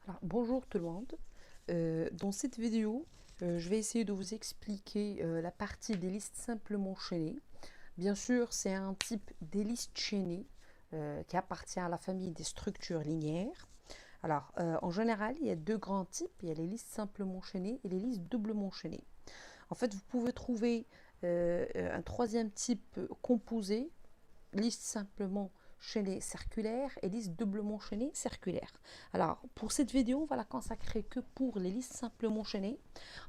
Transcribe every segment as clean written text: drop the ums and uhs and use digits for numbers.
Alors, bonjour tout le monde. Dans cette vidéo, je vais essayer de vous expliquer la partie des listes simplement chaînées. Bien sûr, c'est un type des listes chaînées qui appartient à la famille des structures linéaires. Alors, en général, il y a deux grands types. Il y a les listes simplement chaînées et les listes doublement chaînées. En fait, vous pouvez trouver un troisième type composé, liste simplement chaînée circulaire et liste doublement chaînée circulaire. Alors, pour cette vidéo, on va la consacrer que pour les listes simplement chaînées.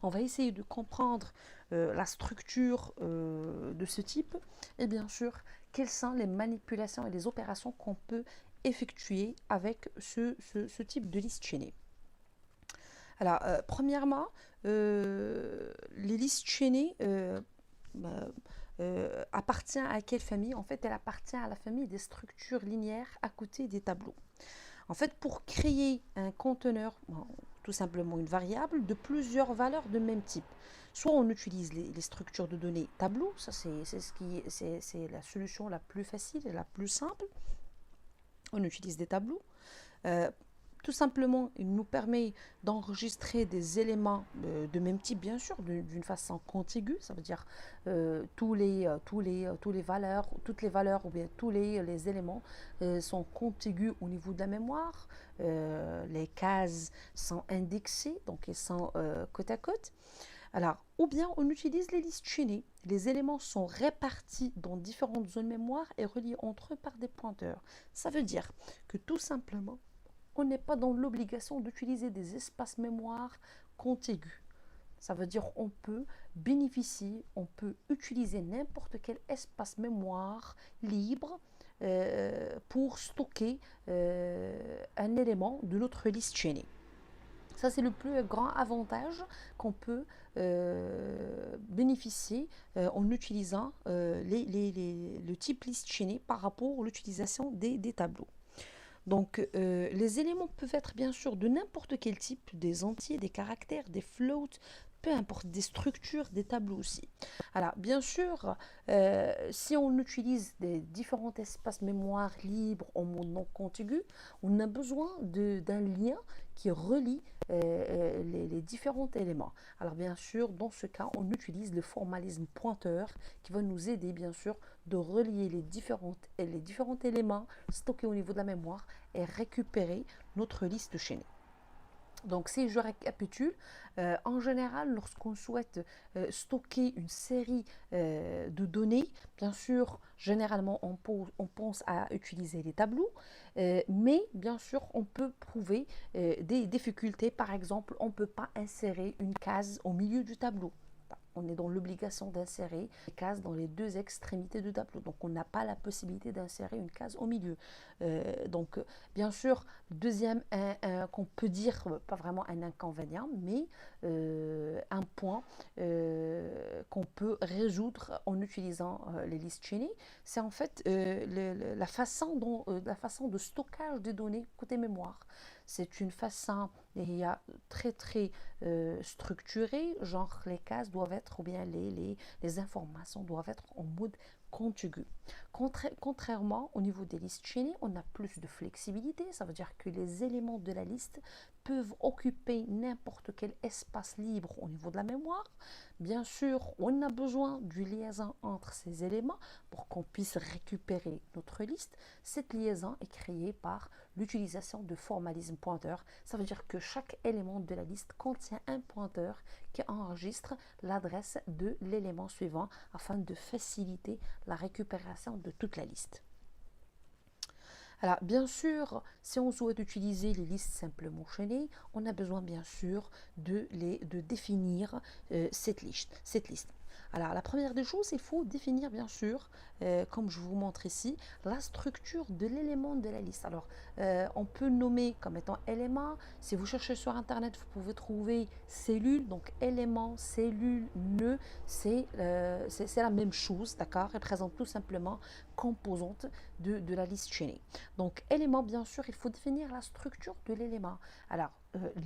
On va essayer de comprendre la structure de ce type et bien sûr, quelles sont les manipulations et les opérations qu'on peut effectuer avec ce type de liste chaînée. Alors, premièrement, les listes chaînées bah, appartient à quelle famille? En fait, elle appartient à la famille des structures linéaires à côté des tableaux. En fait, pour créer un conteneur, bon, tout simplement une variable de plusieurs valeurs de même type, soit on utilise les structures de données tableau, ça c'est la solution la plus facile et la plus simple. On utilise des tableaux. Euh, Tout simplement, il nous permet d'enregistrer des éléments de même type, bien sûr, d'une façon contiguë. Ça veut dire toutes les valeurs ou bien tous les éléments sont contigus au niveau de la mémoire. Les cases sont indexées, donc elles sont côte à côte. Alors, ou bien on utilise les listes chaînées. Les éléments sont répartis dans différentes zones mémoire et reliés entre eux par des pointeurs. Ça veut dire que tout simplement, on n'est pas dans l'obligation d'utiliser des espaces mémoire contigus. Ça veut dire on peut bénéficier, on peut utiliser n'importe quel espace mémoire libre pour stocker un élément de notre liste chaînée. Ça, c'est le plus grand avantage qu'on peut bénéficier en utilisant le type liste chaînée par rapport à l'utilisation des tableaux. Donc, les éléments peuvent être bien sûr de n'importe quel type, des entiers, des caractères, des floats, peu importe, des structures, des tableaux aussi. Alors, bien sûr, si on utilise des différents espaces mémoire libres en mode non contigu, on a besoin d'un lien qui relie les différents éléments. Alors, bien sûr, dans ce cas, on utilise le formalisme pointeur qui va nous aider, bien sûr, de relier les différents éléments stockés au niveau de la mémoire et récupérer notre liste chaînée. Donc, si je récapitule, en général, lorsqu'on souhaite stocker une série de données, bien sûr, généralement, on pense à utiliser les tableaux, mais bien sûr, on peut prouver des difficultés. Par exemple, on ne peut pas insérer une case au milieu du tableau. On est dans l'obligation d'insérer des cases dans les deux extrémités du tableau. Donc, on n'a pas la possibilité d'insérer une case au milieu. Donc, bien sûr, deuxième, qu'on peut dire, pas vraiment un inconvénient, mais un point qu'on peut résoudre en utilisant les listes chaînées, c'est en fait la façon de stockage des données côté mémoire. C'est une façon, il y a très structurée, genre les cases doivent être, ou bien les informations doivent être en mode contigu. Contrairement au niveau des listes chaînées, on a plus de flexibilité, ça veut dire que les éléments de la liste peuvent occuper n'importe quel espace libre au niveau de la mémoire. Bien sûr, on a besoin du liaison entre ces éléments pour qu'on puisse récupérer notre liste. Cette liaison est créée par l'utilisation de formalisme pointeur. Ça veut dire que chaque élément de la liste contient un pointeur qui enregistre l'adresse de l'élément suivant afin de faciliter la récupération de toute la liste. Alors, bien sûr, si on souhaite utiliser les listes simplement chaînées, on a besoin bien sûr de définir cette liste. Alors, la première des choses, il faut définir bien sûr, comme je vous montre ici, la structure de l'élément de la liste. Alors, on peut nommer comme étant élément. Si vous cherchez sur Internet, vous pouvez trouver cellule, donc élément, cellule, nœud, c'est la même chose, d'accord? Représente tout simplement composante de la liste chaînée. Donc, élément, bien sûr, il faut définir la structure de l'élément. Alors,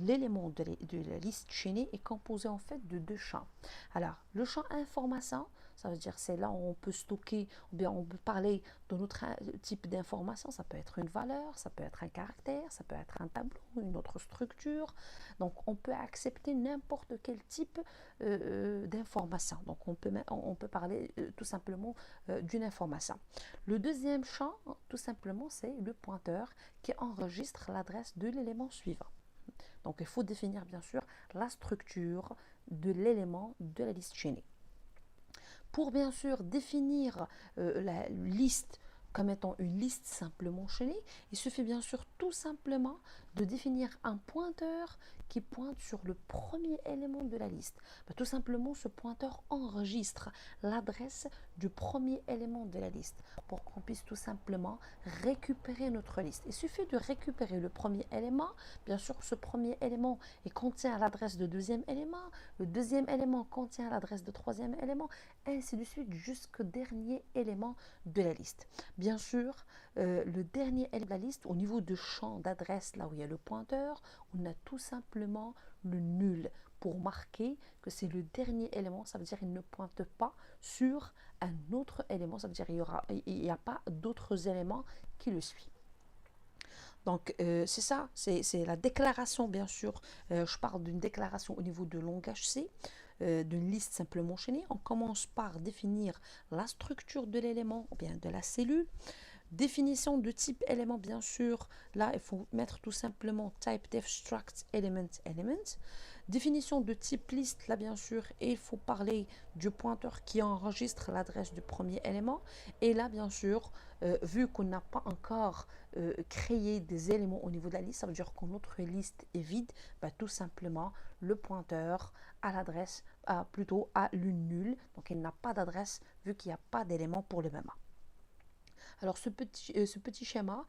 l'élément de la liste chaînée est composé en fait de deux champs. Alors, le champ information, Ça veut dire c'est là où on peut stocker, ou bien on peut parler de notre type d'information. Ça peut être une valeur, ça peut être un caractère, ça peut être un tableau, une autre structure. Donc on peut accepter n'importe quel type d'information. Donc on peut parler tout simplement d'une information. Le deuxième champ, tout simplement, c'est le pointeur qui enregistre l'adresse de l'élément suivant. Donc il faut définir bien sûr la structure de l'élément de la liste chaînée. Pour bien sûr définir la liste comme étant une liste simplement chaînée, il suffit bien sûr tout simplement de définir un pointeur qui pointe sur le premier élément de la liste. Tout simplement, ce pointeur enregistre l'adresse du premier élément de la liste pour qu'on puisse tout simplement récupérer notre liste. Il suffit de récupérer le premier élément. Bien sûr, ce premier élément contient l'adresse du deuxième élément. Le deuxième élément contient l'adresse du troisième élément, ainsi de suite jusqu'au dernier élément de la liste. Bien sûr, le dernier élément de la liste, au niveau du champ d'adresse, là où il y a le pointeur, on a tout simplement le nul pour marquer que c'est le dernier élément. Ça veut dire qu'il ne pointe pas sur un autre élément. Ça veut dire qu'il n'y a pas d'autres éléments qui le suivent. Donc, c'est ça, c'est la déclaration, bien sûr. Je parle d'une déclaration au niveau de langage C, d'une liste simplement enchaînée. On commence par définir la structure de l'élément ou bien de la cellule. Définition de type élément, bien sûr. Là, il faut mettre tout simplement type def struct element element. Définition de type liste, là, bien sûr, et il faut parler du pointeur qui enregistre l'adresse du premier élément. Et là, bien sûr, vu qu'on n'a pas encore créé des éléments au niveau de la liste, ça veut dire que notre liste est vide, tout simplement, le pointeur à l'adresse, plutôt à le nul. Donc, il n'a pas d'adresse vu qu'il n'y a pas d'élément pour le moment. Alors, ce petit schéma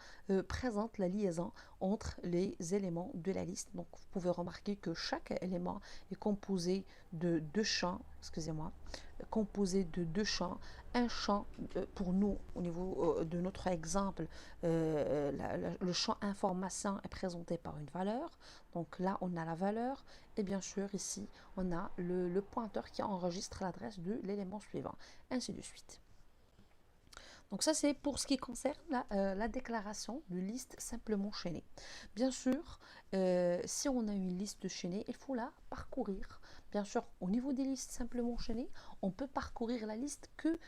présente la liaison entre les éléments de la liste. Donc, vous pouvez remarquer que chaque élément est composé de deux champs, Un champ, pour nous, au niveau de notre exemple, le champ information est présenté par une valeur. Donc là, on a la valeur. Et bien sûr, ici, on a le pointeur qui enregistre l'adresse de l'élément suivant, ainsi de suite. Donc ça, c'est pour ce qui concerne la déclaration de liste simplement chaînée. Bien sûr, si on a une liste chaînée, il faut la parcourir. Bien sûr, au niveau des listes simplement chaînées, on peut parcourir la liste que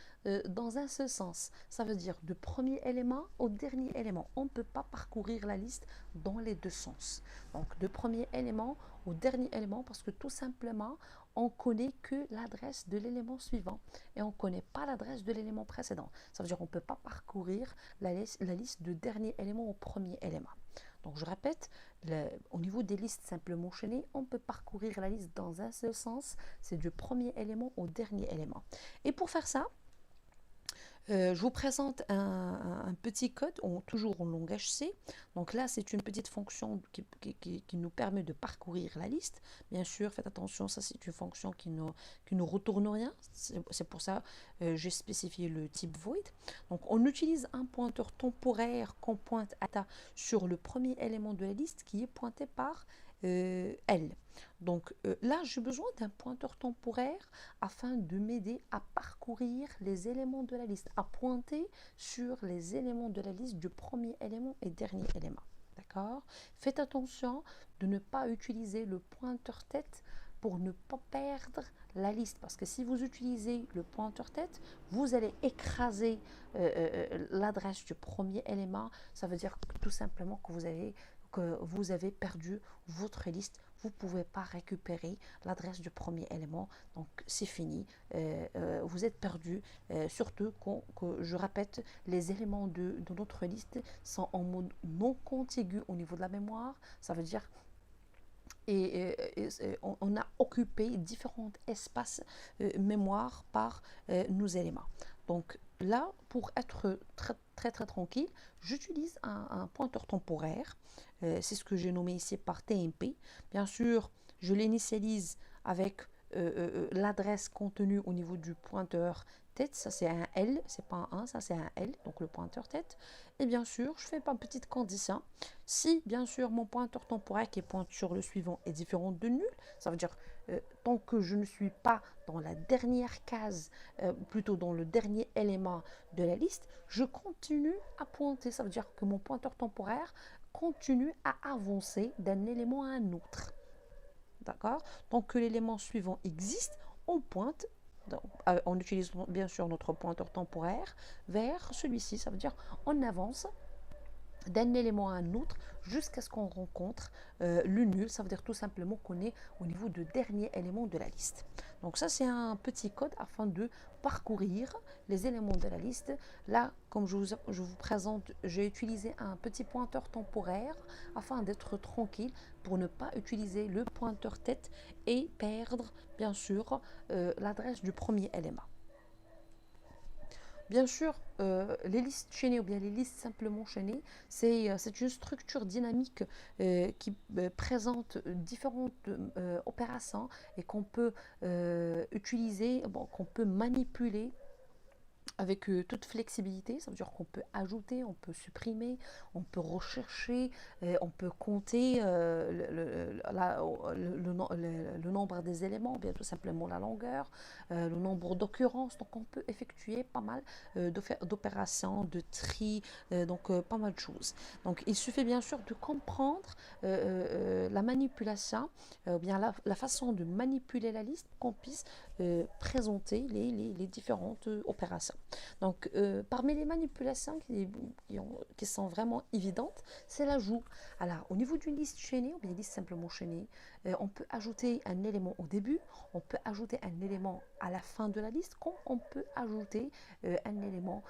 dans un seul sens. Ça veut dire du premier élément au dernier élément. On ne peut pas parcourir la liste dans les deux sens. Donc, du premier élément au dernier élément, parce que tout simplement, on connaît que l'adresse de l'élément suivant et on ne connaît pas l'adresse de l'élément précédent. Ça veut dire qu'on ne peut pas parcourir la liste de dernier élément au premier élément. Donc je répète, au niveau des listes simplement enchaînées, on peut parcourir la liste dans un seul sens, c'est du premier élément au dernier élément. Et pour faire ça, je vous présente un petit code, toujours en langage C. Donc là, c'est une petite fonction qui nous permet de parcourir la liste. Bien sûr, faites attention, ça c'est une fonction qui nous retourne rien. C'est pour ça que j'ai spécifié le type void. Donc on utilise un pointeur temporaire qu'on pointe sur le premier élément de la liste qui est pointé par L. Donc là, j'ai besoin d'un pointeur temporaire afin de m'aider à parcourir les éléments de la liste, à pointer sur les éléments de la liste du premier élément et dernier élément. D'accord? Faites attention de ne pas utiliser le pointeur tête pour ne pas perdre la liste. Parce que si vous utilisez le pointeur tête, vous allez écraser l'adresse du premier élément. Ça veut dire tout simplement que vous avez perdu votre liste. Vous ne pouvez pas récupérer l'adresse du premier élément. Donc, c'est fini. Vous êtes perdu. Surtout que, je répète, les éléments de notre liste sont en mode non contigu au niveau de la mémoire. Ça veut dire on a occupé différents espaces mémoire par nos éléments. Donc là, pour être très tranquille, j'utilise un pointeur temporaire. C'est ce que j'ai nommé ici par TMP. Bien sûr, je l'initialise avec l'adresse contenue au niveau du pointeur tête, ça c'est un L, c'est pas un 1, ça c'est un L, donc le pointeur tête. Et bien sûr, je fais une petite condition. Si bien sûr mon pointeur temporaire qui pointe sur le suivant est différent de nul, ça veut dire tant que je ne suis pas dans la dernière case, plutôt dans le dernier élément de la liste, je continue à pointer. Ça veut dire que mon pointeur temporaire continue à avancer d'un élément à un autre. D'accord? Tant que l'élément suivant existe, on pointe en utilisant bien sûr notre pointeur temporaire vers celui-ci. Ça veut dire on avance d'un élément à un autre jusqu'à ce qu'on rencontre le nul. Ça veut dire tout simplement qu'on est au niveau du dernier élément de la liste. Donc ça, c'est un petit code afin de parcourir les éléments de la liste. Là, comme je vous présente, j'ai utilisé un petit pointeur temporaire afin d'être tranquille pour ne pas utiliser le pointeur tête et perdre bien sûr l'adresse du premier élément. Bien sûr, les listes chaînées ou bien les listes simplement chaînées, c'est une structure dynamique qui présente différentes opérations et qu'on peut utiliser, bon, qu'on peut manipuler avec toute flexibilité. Ça veut dire qu'on peut ajouter, on peut supprimer, on peut rechercher, on peut compter le nombre des éléments, bien tout simplement la longueur, le nombre d'occurrences. Donc on peut effectuer pas mal d'opérations, de tri, donc pas mal de choses. Donc il suffit bien sûr de comprendre la manipulation, bien la façon de manipuler la liste pour qu'on puisse présenter les différentes opérations. Donc, parmi les manipulations qui sont vraiment évidentes, c'est l'ajout. Alors, au niveau d'une liste chaînée ou bien liste simplement chaînée, on peut ajouter un élément au début, on peut ajouter un élément à la fin de la liste, comme on peut ajouter un élément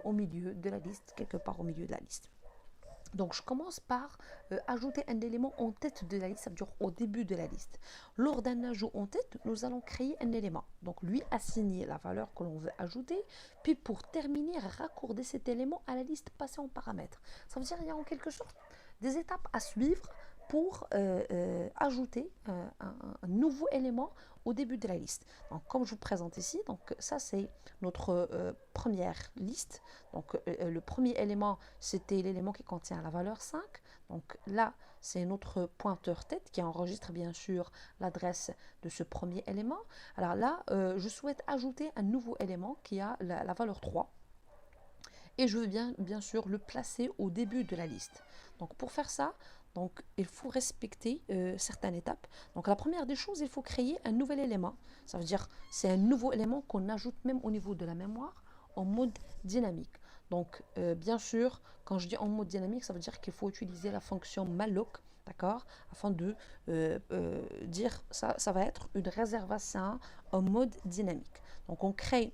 au milieu de la liste, quelque part au milieu de la liste. Donc, je commence par ajouter un élément en tête de la liste, ça veut dire au début de la liste. Lors d'un ajout en tête, nous allons créer un élément. Donc, lui assigner la valeur que l'on veut ajouter. Puis, pour terminer, raccorder cet élément à la liste passée en paramètres. Ça veut dire qu'il y a en quelque sorte des étapes à suivre pour ajouter un nouveau élément au début de la liste. Donc, comme je vous présente ici, donc ça c'est notre première liste. Donc, le premier élément, c'était l'élément qui contient la valeur 5. Donc là, c'est notre pointeur tête qui enregistre bien sûr l'adresse de ce premier élément. Alors là, je souhaite ajouter un nouveau élément qui a la valeur 3. Et je veux bien sûr le placer au début de la liste. Donc pour faire ça, donc, il faut respecter certaines étapes. Donc la première des choses, il faut créer un nouvel élément. Ça veut dire c'est un nouveau élément qu'on ajoute même au niveau de la mémoire en mode dynamique. Donc bien sûr, quand je dis en mode dynamique, ça veut dire qu'il faut utiliser la fonction malloc, d'accord, afin de dire ça va être une réservation en mode dynamique. Donc on crée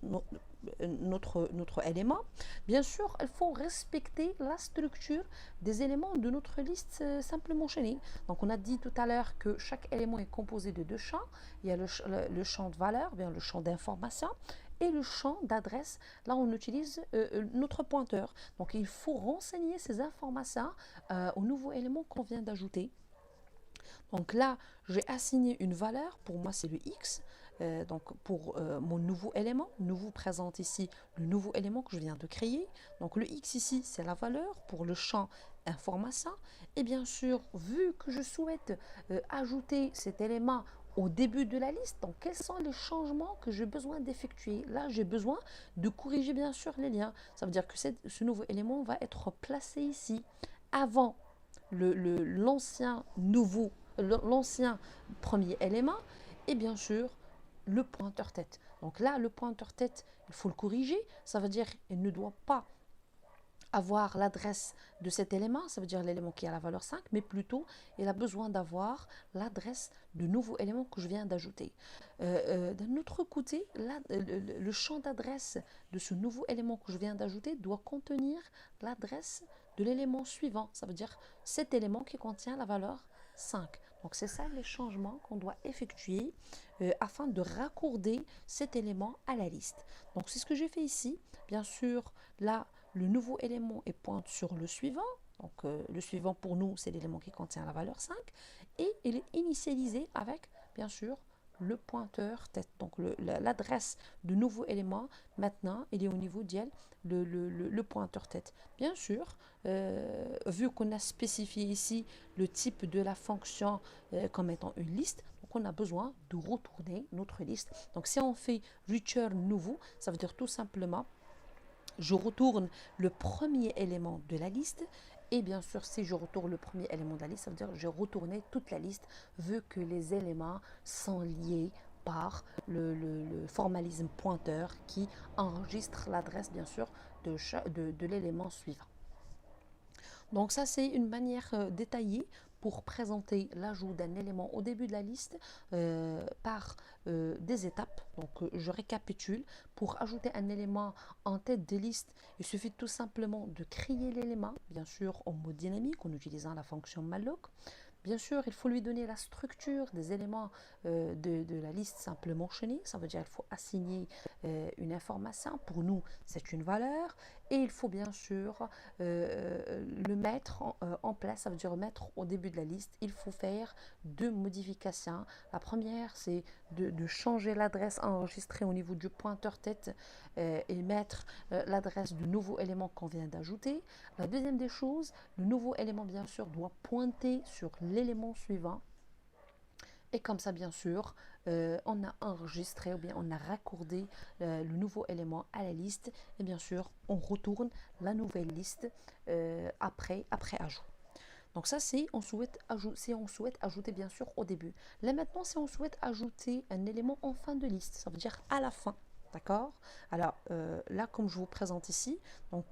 notre élément. Bien sûr, il faut respecter la structure des éléments de notre liste simplement chaînée. Donc on a dit tout à l'heure que chaque élément est composé de deux champs. Il y a le champ de valeur, bien le champ d'information, et le champ d'adresse. Là, on utilise notre pointeur. Donc il faut renseigner ces informations au nouveau élément qu'on vient d'ajouter. Donc là, j'ai assigné une valeur, pour moi c'est le X, donc pour mon nouveau élément. Nous vous présente ici le nouveau élément que je viens de créer. Donc le X ici, c'est la valeur pour le champ information. Et bien sûr, vu que je souhaite ajouter cet élément au début de la liste, donc quels sont les changements que j'ai besoin d'effectuer? Là, j'ai besoin de corriger bien sûr les liens. Ça veut dire que ce nouveau élément va être placé ici avant l'ancien premier élément et bien sûr le pointeur tête. Donc là, le pointeur tête, il faut le corriger. Ça veut dire qu'il ne doit pas avoir l'adresse de cet élément, ça veut dire l'élément qui a la valeur 5, mais plutôt il a besoin d'avoir l'adresse du nouveau élément que je viens d'ajouter. D'un autre côté, là, le champ d'adresse de ce nouveau élément que je viens d'ajouter doit contenir l'adresse de l'élément suivant, ça veut dire cet élément qui contient la valeur 5. Donc c'est ça les changements qu'on doit effectuer afin de raccorder cet élément à la liste. Donc c'est ce que j'ai fait ici. Bien sûr, là, le nouveau élément est pointe sur le suivant. Donc le suivant pour nous, c'est l'élément qui contient la valeur 5. Et il est initialisé avec, bien sûr, le pointeur tête. Donc l'adresse du nouveau élément, maintenant, il est au niveau d'IEL, le pointeur tête. Bien sûr, vu qu'on a spécifié ici le type de la fonction comme étant une liste, donc on a besoin de retourner notre liste. Donc si on fait return nouveau, ça veut dire tout simplement je retourne le premier élément de la liste. Et bien sûr, si je retourne le premier élément de la liste, ça veut dire que je retourner toute la liste vu que les éléments sont liés par le formalisme pointeur qui enregistre l'adresse, bien sûr, de l'élément suivant. Donc ça, c'est une manière détaillée pour présenter l'ajout d'un élément au début de la liste par des étapes. Donc je récapitule. Pour ajouter un élément en tête de liste, il suffit tout simplement de créer l'élément, bien sûr en mode dynamique en utilisant la fonction malloc. Bien sûr, il faut lui donner la structure des éléments de la liste simplement mentionnée. Ça veut dire qu'il faut assigner une information. Pour nous, c'est une valeur. Et il faut bien sûr le mettre en place. Ça veut dire mettre au début de la liste. Il faut faire deux modifications. La première, c'est de changer l'adresse enregistrée au niveau du pointeur tête et mettre l'adresse du nouveau élément qu'on vient d'ajouter. La deuxième des choses, le nouveau élément, bien sûr, doit pointer sur l'élément suivant. Et comme ça, bien sûr, on a enregistré ou bien on a raccordé le nouveau élément à la liste. Et bien sûr, on retourne la nouvelle liste après ajout. Donc ça, c'est si on souhaite ajouter, bien sûr, au début. Là, maintenant, si on souhaite ajouter un élément en fin de liste, ça veut dire à la fin. D'accord? Alors, là, comme je vous présente ici, donc,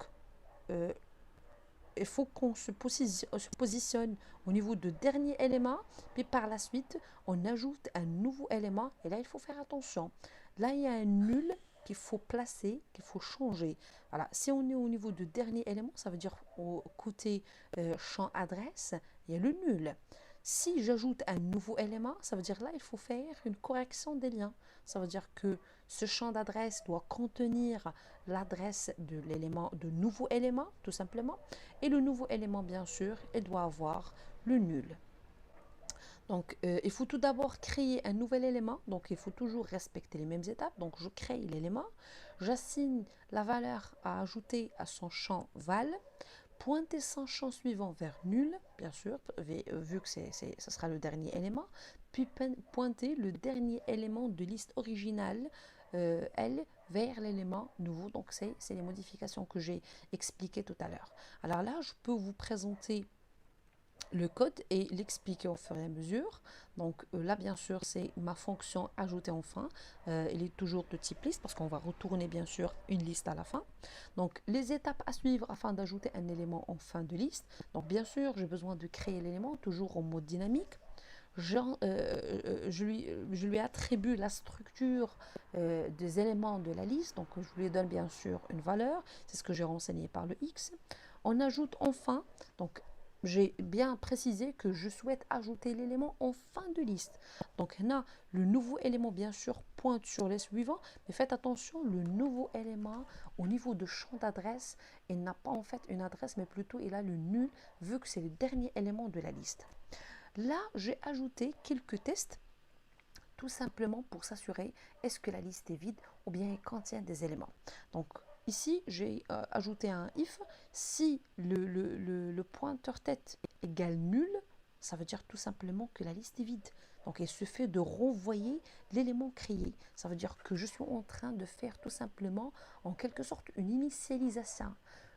il faut qu'on se positionne au niveau de dernier élément, puis par la suite, on ajoute un nouveau élément. Et là, il faut faire attention. Là, il y a un nul qu'il faut placer, qu'il faut changer. Voilà. Si on est au niveau de dernier élément, ça veut dire au côté champ adresse, il y a le nul. Si j'ajoute un nouveau élément, ça veut dire là, il faut faire une correction des liens. Ça veut dire que ce champ d'adresse doit contenir l'adresse de l'élément, de nouveau élément, tout simplement. Et le nouveau élément, bien sûr, il doit avoir le nul. Donc, il faut tout d'abord créer un nouvel élément. Donc, il faut toujours respecter les mêmes étapes. Donc, je crée l'élément. J'assigne la valeur à ajouter à son champ val. Pointer son champ suivant vers nul, bien sûr, vu que ce sera le dernier élément. Puis pointer le dernier élément de liste originale, L, vers l'élément nouveau. Donc, c'est les modifications que j'ai expliquées tout à l'heure. Alors là, je peux vous présenter le code et l'expliquer au fur et à mesure. Donc là, bien sûr, c'est ma fonction ajouter en fin. Elle est toujours de type liste parce qu'on va retourner, bien sûr, une liste à la fin. Donc, les étapes à suivre afin d'ajouter un élément en fin de liste. Donc, bien sûr, j'ai besoin de créer l'élément, toujours en mode dynamique. Je lui attribue la structure des éléments de la liste. Donc, je lui donne, bien sûr, une valeur. C'est ce que j'ai renseigné par le X. On ajoute enfin, donc, j'ai bien précisé que je souhaite ajouter l'élément en fin de liste. Donc là, le nouveau élément, bien sûr, pointe sur les suivants. Mais faites attention, le nouveau élément, au niveau de champ d'adresse, il n'a pas en fait une adresse, mais plutôt il a le nul, vu que c'est le dernier élément de la liste. Là, j'ai ajouté quelques tests, tout simplement pour s'assurer est-ce que la liste est vide ou bien elle contient des éléments. Donc, ici, j'ai ajouté un if. Si le pointeur tête égale nul, ça veut dire tout simplement que la liste est vide. Donc, il suffit de renvoyer l'élément créé. Ça veut dire que je suis en train de faire tout simplement, en quelque sorte, une initialisation.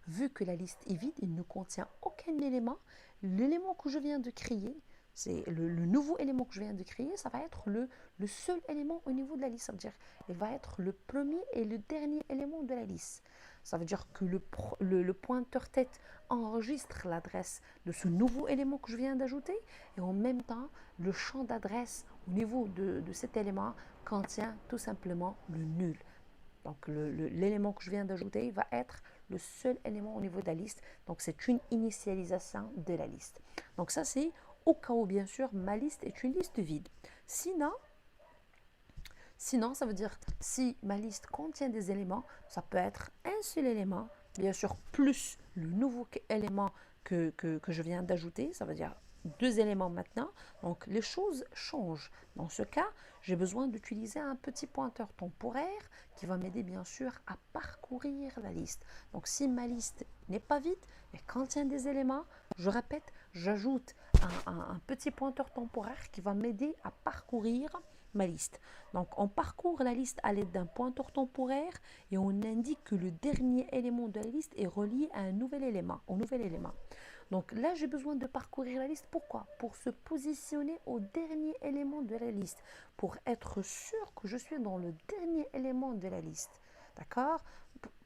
Vu que la liste est vide, il ne contient aucun élément. L'élément que je viens de créer, c'est le nouveau élément que je viens de créer, ça va être le seul élément au niveau de la liste. Ça veut dire qu'il va être le premier et le dernier élément de la liste. Ça veut dire que le pointeur tête enregistre l'adresse de ce nouveau élément que je viens d'ajouter et en même temps, le champ d'adresse au niveau de cet élément contient tout simplement le nul. Donc, l'élément que je viens d'ajouter va être le seul élément au niveau de la liste. Donc, c'est une initialisation de la liste. Donc, ça, c'est au cas où, bien sûr, ma liste est une liste vide. Sinon, ça veut dire si ma liste contient des éléments, ça peut être un seul élément, bien sûr, plus le nouveau élément que je viens d'ajouter. Ça veut dire deux éléments maintenant. Donc, les choses changent. Dans ce cas, j'ai besoin d'utiliser un petit pointeur temporaire qui va m'aider, bien sûr, à parcourir la liste. Donc, si ma liste n'est pas vide, mais contient des éléments, je répète, j'ajoute un petit pointeur temporaire qui va m'aider à parcourir ma liste. Donc, on parcourt la liste à l'aide d'un pointeur temporaire et on indique que le dernier élément de la liste est relié à un nouvel élément, au nouvel élément. Donc là, j'ai besoin de parcourir la liste. Pourquoi? Pour se positionner au dernier élément de la liste, pour être sûr que je suis dans le dernier élément de la liste. D'accord?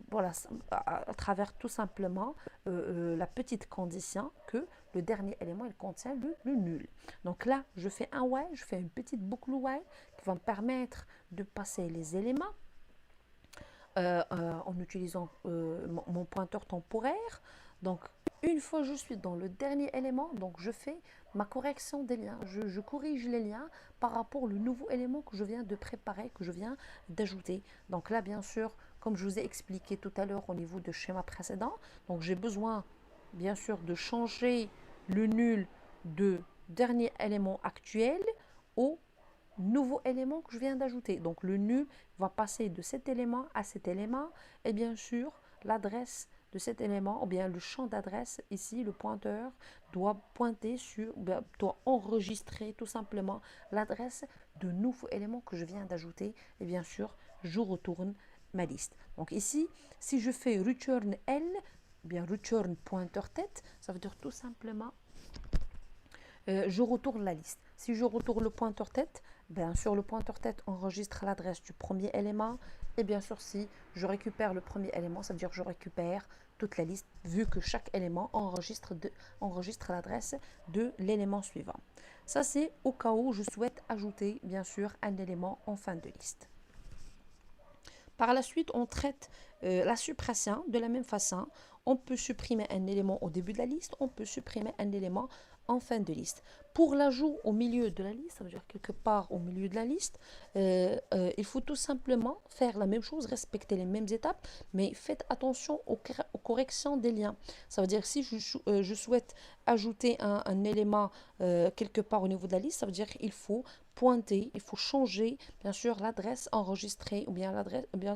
Voilà, à travers tout simplement la petite condition que le dernier élément, il contient le nul. Donc là, je fais un while, je fais une petite boucle while qui va me permettre de passer les éléments en utilisant mon pointeur temporaire. Donc, une fois que je suis dans le dernier élément, donc je fais ma correction des liens. Je corrige les liens par rapport au nouveau élément que je viens de préparer, que je viens d'ajouter. Donc là, bien sûr, comme je vous ai expliqué tout à l'heure au niveau du schéma précédent, donc j'ai besoin, bien sûr, de changer le nul de dernier élément actuel au nouveau élément que je viens d'ajouter. Donc le nul va passer de cet élément à cet élément et bien sûr l'adresse de cet élément ou bien le champ d'adresse ici, le pointeur doit pointer sur, doit enregistrer tout simplement l'adresse de nouveau élément que je viens d'ajouter et bien sûr je retourne ma liste. Donc ici, si je fais return L, bien return pointeur tête, ça veut dire tout simplement je retourne la liste. Si je retourne le pointeur tête, bien sûr le pointeur tête enregistre l'adresse du premier élément. Et bien sûr, si je récupère le premier élément, ça veut dire que je récupère toute la liste, vu que chaque élément enregistre l'adresse de l'élément suivant. Ça, c'est au cas où je souhaite ajouter, bien sûr, un élément en fin de liste. Par la suite, on traite la suppression de la même façon. On peut supprimer un élément au début de la liste, on peut supprimer un élément en fin de liste. Pour l'ajout au milieu de la liste, ça veut dire quelque part au milieu de la liste, il faut tout simplement faire la même chose, respecter les mêmes étapes, mais faites attention aux corrections des liens. Ça veut dire que si je souhaite ajouter un élément quelque part au niveau de la liste, ça veut dire qu'il faut pointer, il faut changer bien sûr l'adresse enregistrée ou bien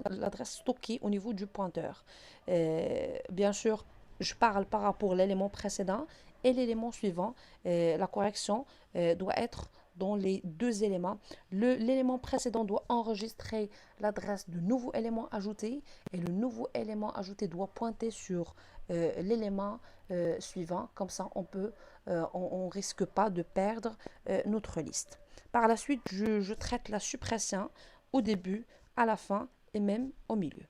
l'adresse stockée au niveau du pointeur. Bien sûr, je parle par rapport à l'élément précédent et l'élément suivant. La correction doit être dans les deux éléments. L'élément précédent doit enregistrer l'adresse du nouveau élément ajouté et le nouveau élément ajouté doit pointer sur l'élément suivant. Comme ça, on risque pas de perdre notre liste. Par la suite, je traite la suppression au début, à la fin et même au milieu.